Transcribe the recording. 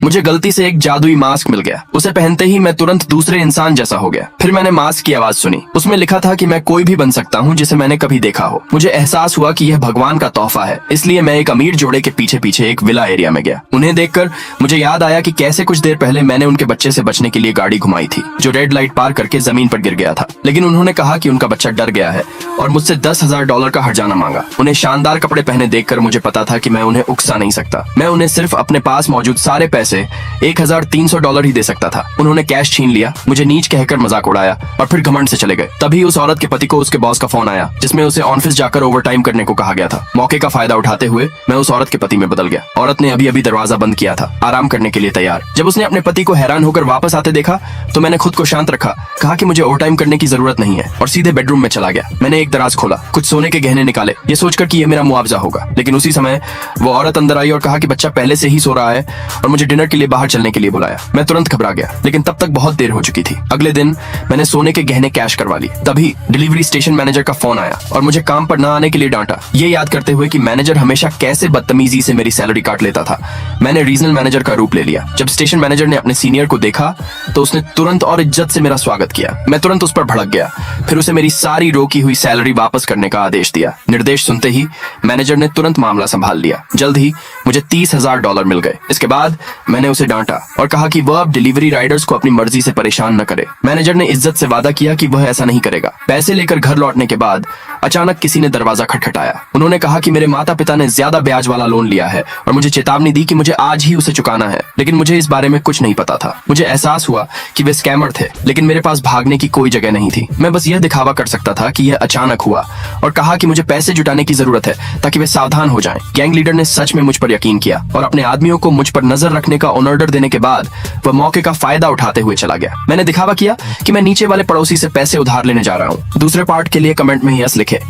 मुझे गलती से एक जादुई मास्क मिल गया। उसे पहनते ही मैं तुरंत दूसरे इंसान जैसा हो गया। फिर मैंने मास्क की आवाज सुनी। उसमें लिखा था कि मैं कोई भी बन सकता हूँ जिसे मैंने कभी देखा हो। मुझे एहसास हुआ कि यह भगवान का तोहफा है, इसलिए मैं एक अमीर जोड़े के पीछे पीछे एक विला एरिया में गया। उन्हें देखकर मुझे याद आया कि कैसे कुछ देर पहले मैंने उनके बच्चे से बचने के लिए गाड़ी घुमाई थी, जो रेड लाइट पार करके जमीन पर गिर गया था। लेकिन उन्होंने कहा कि उनका बच्चा डर गया है और मुझसे $10,000 का हर्जाना मांगा। उन्हें शानदार कपड़े पहने देखकर मुझे पता था कि मैं उन्हें उकसा नहीं सकता। मैं उन्हें सिर्फ अपने पास मौजूद सारे पैसे $1,300 ही दे सकता था। उन्होंने कैश छीन लिया, मुझे नीच कहकर मजाक उड़ाया और फिर घमंड से चले गए। तभी उस औरत के पति को उसके बॉस का फोन आया, जिसमें उसे ऑफिस जाकर ओवरटाइम करने को कहा गया था। मौके का फायदा उठाते हुए मैं उस औरत के पति में बदल गया। औरत ने अभी अभी दरवाजा बंद किया था, आराम करने के लिए तैयार। जब उसने अपने पति को हैरान होकर वापस आते देखा तो मैंने खुद को शांत रखा, कहा कि मुझे ओवरटाइम करने की जरूरत नहीं है और सीधे बेडरूम में चला गया। मैंने एक दराज खोला, कुछ सोने के गहने निकाले, ये सोचकर कि ये मेरा मुआवजा होगा। लेकिन उसी समय वो औरत अंदर आई और कहा कि बच्चा पहले से ही सो रहा है और मुझे डिनर के लिए बाहर चलने के लिए बुलाया। मैं तुरंत घबरा गया, लेकिन तब तक बहुत देर हो चुकी थी। अगले दिन मैंने सोने के गहने कैश करवा लिए। तभी डिलीवरी स्टेशन मैनेजर का फोन आया और मुझे काम पर न आने के लिए डांटा, ये याद करते हुए कि मैनेजर हमेशा कैसे बदतमीजी से मेरी सैलरी काट लेता था। मैंने रीजनल मैनेजर का रूप ले लिया। जब स्टेशन मैनेजर ने अपने सीनियर को देखा तो उसने तुरंत और इज्जत से मेरा स्वागत किया। मैं तुरंत उस पर भड़क गया, फिर उसे मेरी सारी रोकी हुई सैलरी वापस करने का आदेश दिया। निर्देश सुनते ही मैनेजर ने तुरंत मामला संभाल लिया। जल्द ही मुझे $30,000 मिल गए। इसके बाद मैंने उसे डांटा और कहा कि वह अब डिलीवरी राइडर्स को अपनी मर्जी से परेशान न करे। मैनेजर ने इज्जत से वादा किया कि वह ऐसा नहीं करेगा। पैसे लेकर घर लौटने के बाद अचानक किसी ने दरवाजा खटखटाया। उन्होंने कहा कि मेरे माता पिता ने ज्यादा ब्याज वाला लोन लिया है और मुझे चेतावनी दी कि मुझे आज ही उसे चुकाना है। लेकिन मुझे इस बारे में कुछ नहीं पता था। मुझे एहसास हुआ कि वे स्कैमर थे, लेकिन मेरे पास भागने की कोई जगह नहीं थी। मैं बस यह दिखावा कर सकता था कि यह अचानक हुआ और कहा कि मुझे पैसे जुटाने की जरूरत है ताकि वे सावधान हो जाएं। गैंग लीडर ने सच में मुझ पर यकीन किया और अपने आदमियों को मुझ पर नजर रखने का ऑर्डर देने के बाद वह मौके का फायदा उठाते हुए चला गया। मैंने दिखावा किया कि मैं नीचे वाले पड़ोसी से पैसे उधार लेने जा रहा हूँ। दूसरे पार्ट के लिए कमेंट में यस लिखे।